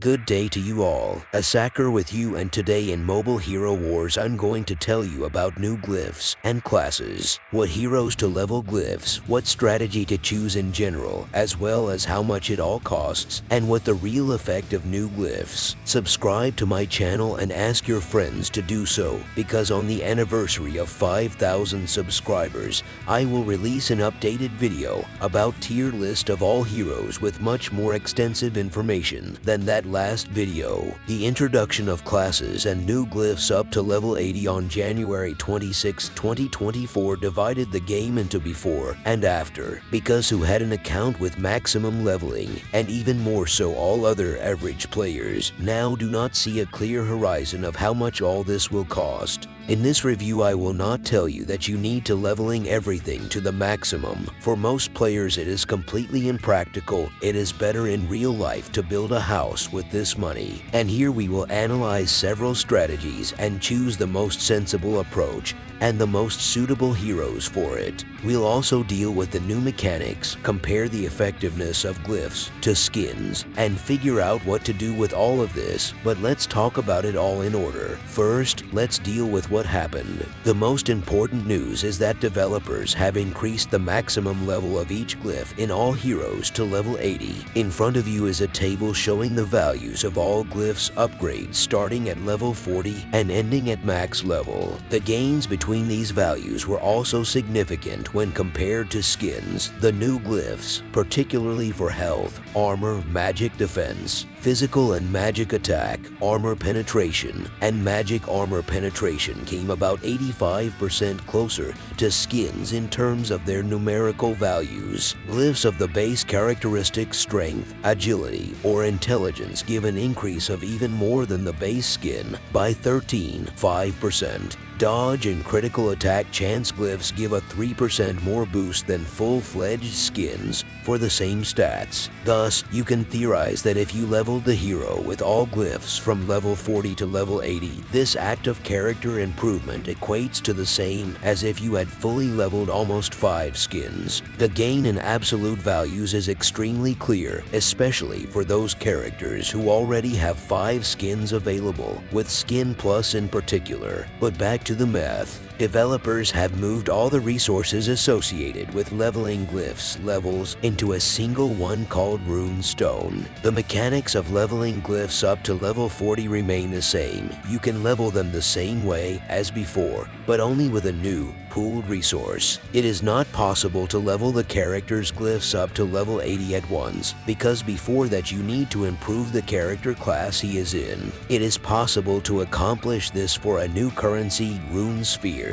Good day to you all. Asaker with you, and today in Mobile Hero Wars I'm going to tell you about new glyphs and classes, what heroes to level glyphs, what strategy to choose in general, as well as how much it all costs, and what the real effect of new glyphs. Subscribe to my channel and ask your friends to do so, because on the anniversary of 5,000 subscribers, I will release an updated video about tier list of all heroes with much more extensive information than that last video. The introduction of classes and new glyphs up to level 80 on January 26, 2024 divided the game into before and after, because who had an account with maximum leveling, and even more so all other average players, now do not see a clear horizon of how much all this will cost. In this review I will not tell you that you need to leveling everything to the maximum. For most players it is completely impractical. It is better in real life to build a house with this money. And here we will analyze several strategies and choose the most sensible approach and the most suitable heroes for it. We'll also deal with the new mechanics, compare the effectiveness of glyphs to skins, and figure out what to do with all of this, but let's talk about it all in order. First, let's deal with what happened. The most important news is that developers have increased the maximum level of each glyph in all heroes to level 80. In front of you is a table showing the values of all glyphs upgrades starting at level 40 and ending at max level. The gains between these values were also significant when compared to skins. The new glyphs, particularly for health, armor, magic defense, physical and magic attack, armor penetration, and magic armor penetration came about 85% closer to skins in terms of their numerical values. Glyphs of the base characteristics strength, agility, or intelligence give an increase of even more than the base skin by 5%. Dodge and critical attack chance glyphs give a 3% more boost than full-fledged skins for the same stats. Thus, you can theorize that if you leveled the hero with all glyphs from level 40 to level 80, this act of character improvement equates to the same as if you had fully leveled almost 5 skins. The gain in absolute values is extremely clear, especially for those characters who already have 5 skins available, with Skin Plus in particular. But back to the math. Developers have moved all the resources associated with leveling glyphs levels into a single one called Rune Stone. The mechanics of leveling glyphs up to level 40 remain the same. You can level them the same way as before, but only with a new pooled resource. It is not possible to level the character's glyphs up to level 80 at once, because before that you need to improve the character class he is in. It is possible to accomplish this for a new currency, Rune Spheres.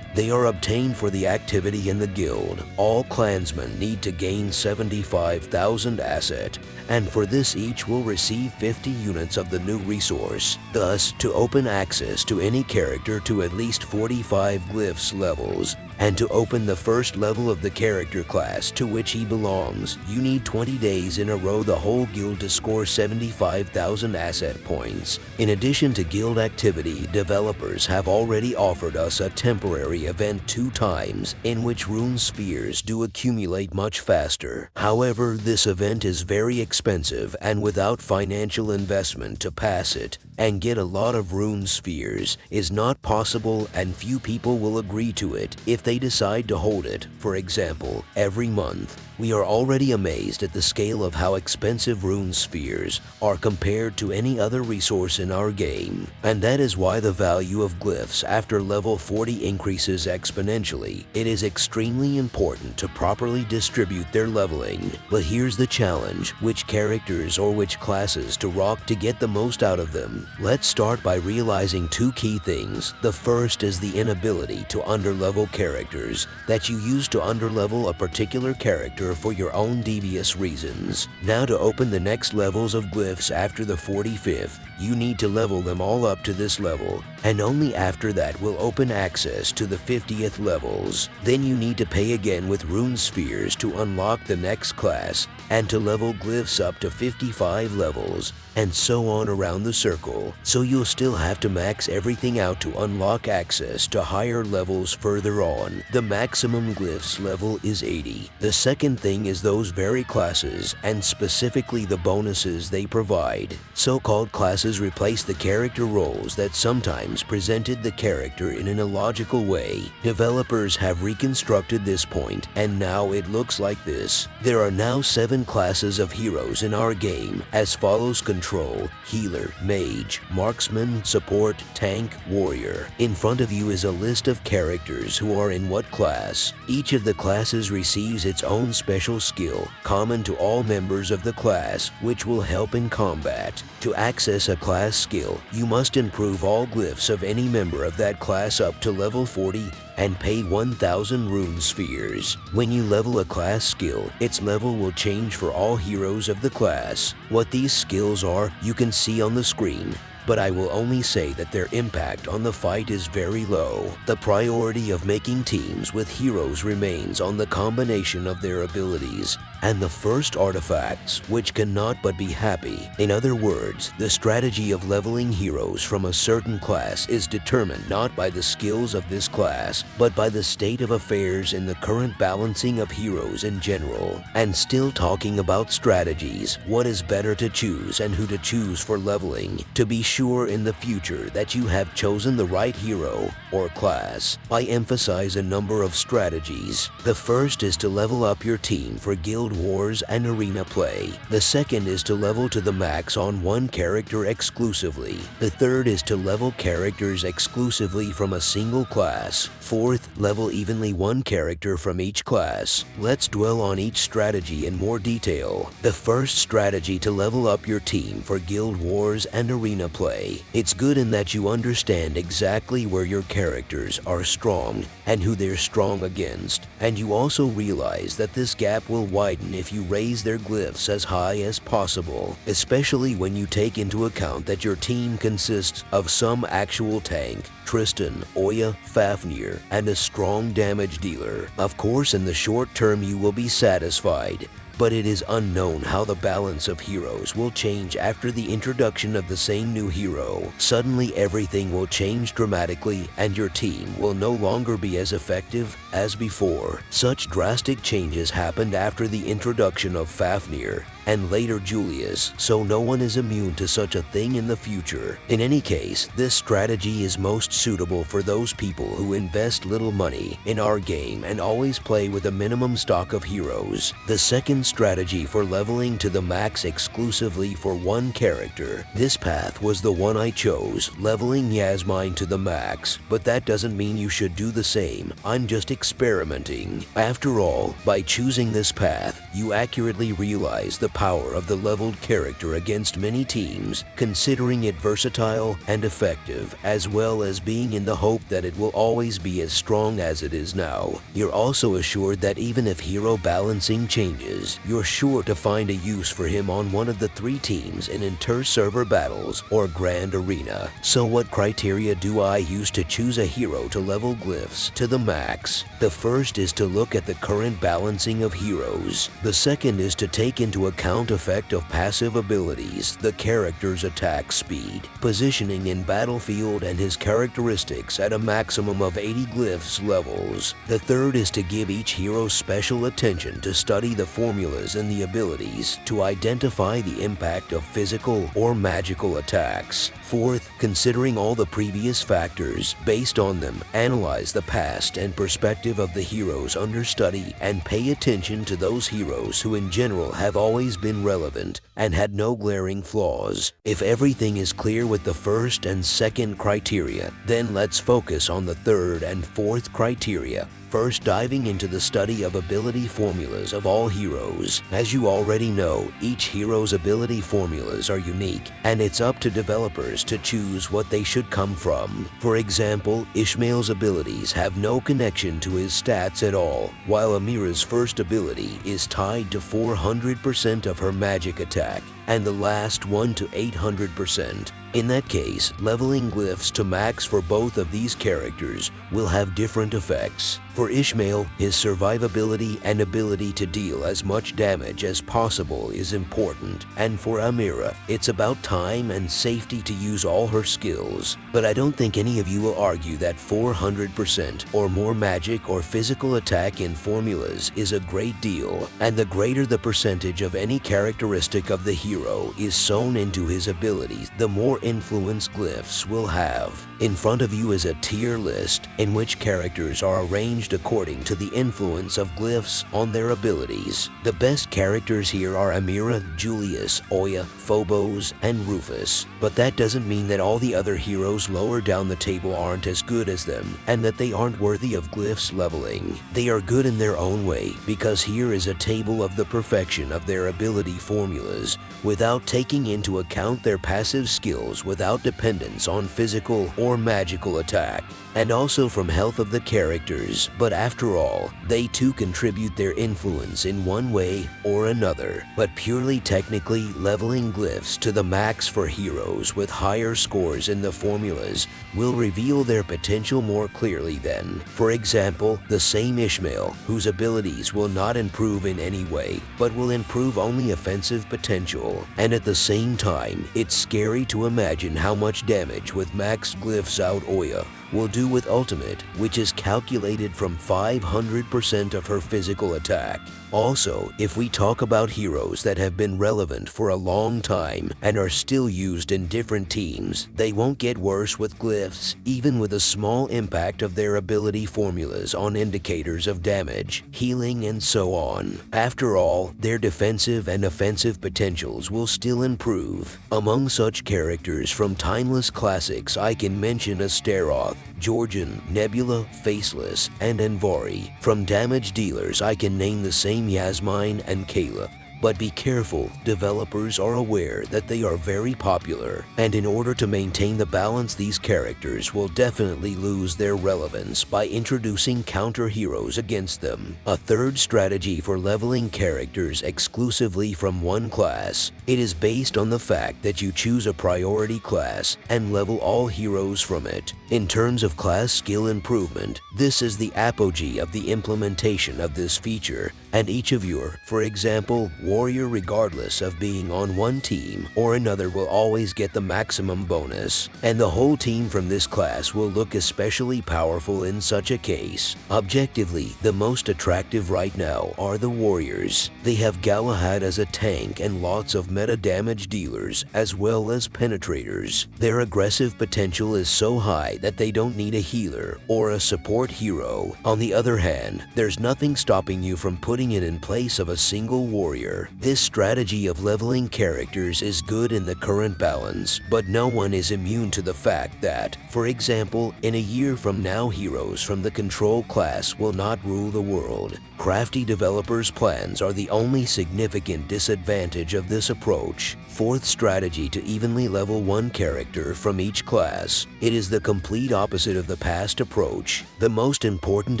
They are obtained for the activity in the guild. All clansmen need to gain 75,000 asset, and for this each will receive 50 units of the new resource. Thus, to open access to any character to at least 45 glyphs levels, and to open the first level of the character class to which he belongs, you need 20 days in a row the whole guild to score 75,000 asset points. In addition to guild activity, developers have already offered us a temporary event 2 times in which Rune Spheres do accumulate much faster. However, this event is very expensive, and without financial investment to pass it and get a lot of Rune Spheres is not possible, and few people will agree to it if they decide to hold it, for example, every month. We are already amazed at the scale of how expensive Rune Spheres are compared to any other resource in our game, and that is why the value of glyphs after level 40 increases exponentially. It is extremely important to properly distribute their leveling. But here's the challenge: which characters or which classes to rock to get the most out of them? Let's start by realizing 2 key things. The first is the inability to underlevel characters, that you use to underlevel a particular character for your own devious reasons. Now, to open the next levels of glyphs after the 45th, you need to level them all up to this level, and only after that will open access to the 50th levels. Then you need to pay again with Rune Spheres to unlock the next class, and to level glyphs up to 55 levels. and so on around the circle, so you'll still have to max everything out to unlock access to higher levels further on. The maximum glyphs level is 80. The second thing is those very classes, and specifically the bonuses they provide. So-called classes replace the character roles that sometimes presented the character in an illogical way. Developers have reconstructed this point, and now it looks like this. There are now 7 classes of heroes in our game, as follows: Control, Healer, Mage, Marksman, Support, Tank, Warrior. In front of you is a list of characters who are in what class. Each of the classes receives its own special skill, common to all members of the class, which will help in combat. To access a class skill, you must improve all glyphs of any member of that class up to level 40 and pay 1,000 Rune Spheres. When you level a class skill, its level will change for all heroes of the class. What these skills are, you can see on the screen, but I will only say that their impact on the fight is very low. The priority of making teams with heroes remains on the combination of their abilities and the first artifacts, which cannot but be happy. In other words, the strategy of leveling heroes from a certain class is determined not by the skills of this class, but by the state of affairs in the current balancing of heroes in general. And still talking about strategies, what is better to choose and who to choose for leveling, to be sure in the future that you have chosen the right hero or class, I emphasize a number of strategies. The first is to level up your team for guild wars and arena play. The second is to level to the max on one character exclusively. The third is to level characters exclusively from a single class. Fourth, level evenly one character from each class. Let's dwell on each strategy in more detail. The first strategy to level up your team for guild wars and arena play. It's good in that you understand exactly where your characters are strong and who they're strong against, and you also realize that this gap will widen if you raise their glyphs as high as possible, especially when you take into account that your team consists of some actual tank, Tristan, Oya, Fafnir, and a strong damage dealer. Of course, in the short term you will be satisfied, but it is unknown how the balance of heroes will change after the introduction of the same new hero. Suddenly everything will change dramatically and your team will no longer be as effective as before. Such drastic changes happened after the introduction of Fafnir and later Julius, so no one is immune to such a thing in the future. In any case, this strategy is most suitable for those people who invest little money in our game and always play with a minimum stock of heroes. The second strategy for leveling to the max exclusively for one character. This path was the one I chose, leveling Yasmine to the max, but that doesn't mean you should do the same. I'm just experimenting. After all, by choosing this path, you accurately realize the power of the leveled character against many teams, considering it versatile and effective, as well as being in the hope that it will always be as strong as it is now. You're also assured that even if hero balancing changes, you're sure to find a use for him on one of the 3 teams in inter-server battles or Grand Arena. So what criteria do I use to choose a hero to level glyphs to the max? The first is to look at the current balancing of heroes. The second is to take into account effect of passive abilities, the character's attack speed, positioning in battlefield, and his characteristics at a maximum of 80 glyphs levels. The third is to give each hero special attention to study the formulas and the abilities to identify the impact of physical or magical attacks. Fourth, considering all the previous factors, based on them, analyze the past and perspective of the heroes under study and pay attention to those heroes who in general have always been relevant and had no glaring flaws. If everything is clear with the first and second criteria, then let's focus on the third and fourth criteria. First, diving into the study of ability formulas of all heroes. As you already know, each hero's ability formulas are unique, and it's up to developers to choose what they should come from. For example, Ishmael's abilities have no connection to his stats at all, while Amira's first ability is tied to 400% of her magic attack. and the last one to 800%. In that case, leveling glyphs to max for both of these characters will have different effects. For Ishmael, his survivability and ability to deal as much damage as possible is important, and for Amira, it's about time and safety to use all her skills. But I don't think any of you will argue that 400% or more magic or physical attack in formulas is a great deal, and the greater the percentage of any characteristic of the hero is sewn into his abilities, the more influence glyphs will have. In front of you is a tier list in which characters are arranged according to the influence of glyphs on their abilities. The best characters here are Amira, Julius, Oya, Phobos, and Rufus, but that doesn't mean that all the other heroes lower down the table aren't as good as them, and that they aren't worthy of glyphs leveling. They are good in their own way, because here is a table of the perfection of their ability formulas, without taking into account their passive skills without dependence on physical or magical attack, and also from health of the characters, but after all, they too contribute their influence in one way or another. But purely technically, leveling glyphs to the max for heroes with higher scores in the formulas will reveal their potential more clearly then. For example, the same Ishmael, whose abilities will not improve in any way, but will improve only offensive potential. And at the same time, it's scary to imagine how much damage with max glyphs out Oya will do with ultimate, which is calculated from 500% of her physical attack. Also, if we talk about heroes that have been relevant for a long time and are still used in different teams, they won't get worse with glyphs, even with a small impact of their ability formulas on indicators of damage, healing, and so on. After all, their defensive and offensive potentials will still improve. Among such characters from timeless classics, I can mention Astaroth, Georgian, Nebula, Faceless, and Envari. From damage dealers, I can name the same Yasmine and Kayla. But be careful, developers are aware that they are very popular, and in order to maintain the balance, these characters will definitely lose their relevance by introducing counter heroes against them. A third strategy for leveling characters exclusively from one class. It is based on the fact that you choose a priority class and level all heroes from it. In terms of class skill improvement, this is the apogee of the implementation of this feature, and each of your, for example, warrior, regardless of being on one team or another, will always get the maximum bonus, and the whole team from this class will look especially powerful in such a case. Objectively, the most attractive right now are the warriors. They have Galahad as a tank and lots of meta damage dealers as well as penetrators. Their aggressive potential is so high that they don't need a healer or a support hero. On the other hand, there's nothing stopping you from putting it in place of a single warrior. This strategy of leveling characters is good in the current balance, but no one is immune to the fact that, for example, in a year from now, heroes from the control class will not rule the world. Crafty developers' plans are the only significant disadvantage of this approach. Fourth strategy to evenly level one character from each class. It is the complete opposite of the past approach. The most important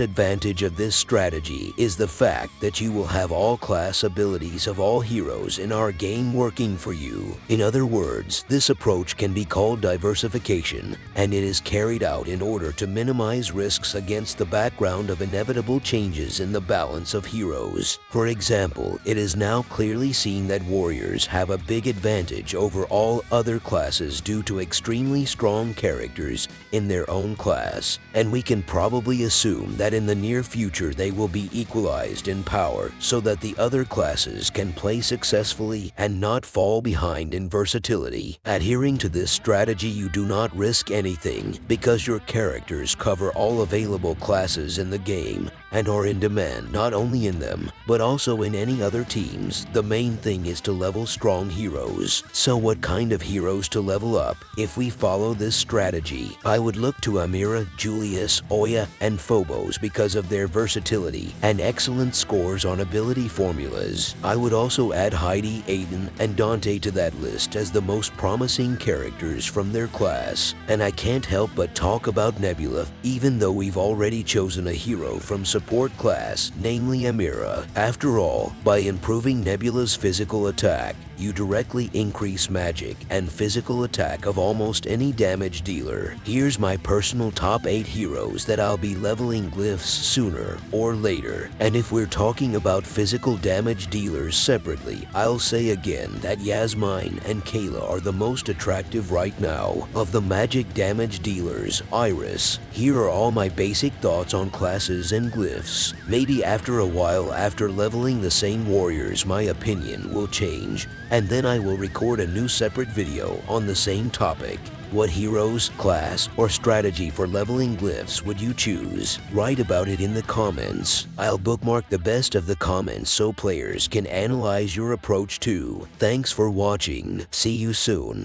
advantage of this strategy is the fact that you will have all class abilities of all heroes in our game working for you. In other words, this approach can be called diversification, and it is carried out in order to minimize risks against the background of inevitable changes in the balance of heroes. For example, it is now clearly seen that warriors have a big advantage over all other classes due to extremely strong characters in their own class, and we can probably assume that in the near future they will be equalized in power so that the other classes can play successfully and not fall behind in versatility. Adhering to this strategy, you do not risk anything because your characters cover all available classes in the game and are in demand not only in them, but also in any other teams. The main thing is to level strong heroes. So what kind of heroes to level up? If we follow this strategy, I would look to Amira, Julius, Oya, and Phobos because of their versatility and excellent scores on ability formulas. I would also add Heidi, Aiden, and Dante to that list as the most promising characters from their class. And I can't help but talk about Nebula, even though we've already chosen a hero from support support class, namely Amira. After all, by improving Nebula's physical attack, you directly increase magic and physical attack of almost any damage dealer. Here's my personal top 8 heroes that I'll be leveling glyphs sooner or later. And if we're talking about physical damage dealers separately, I'll say again that Yasmine and Kayla are the most attractive right now. Of the magic damage dealers, Iris. Here are all my basic thoughts on classes and glyphs. Maybe after a while after leveling the same warriors my opinion will change, and then I will record a new separate video on the same topic. What heroes, class, or strategy for leveling glyphs would you choose? Write about it in the comments. I'll bookmark the best of the comments so players can analyze your approach too. Thanks for watching. See you soon.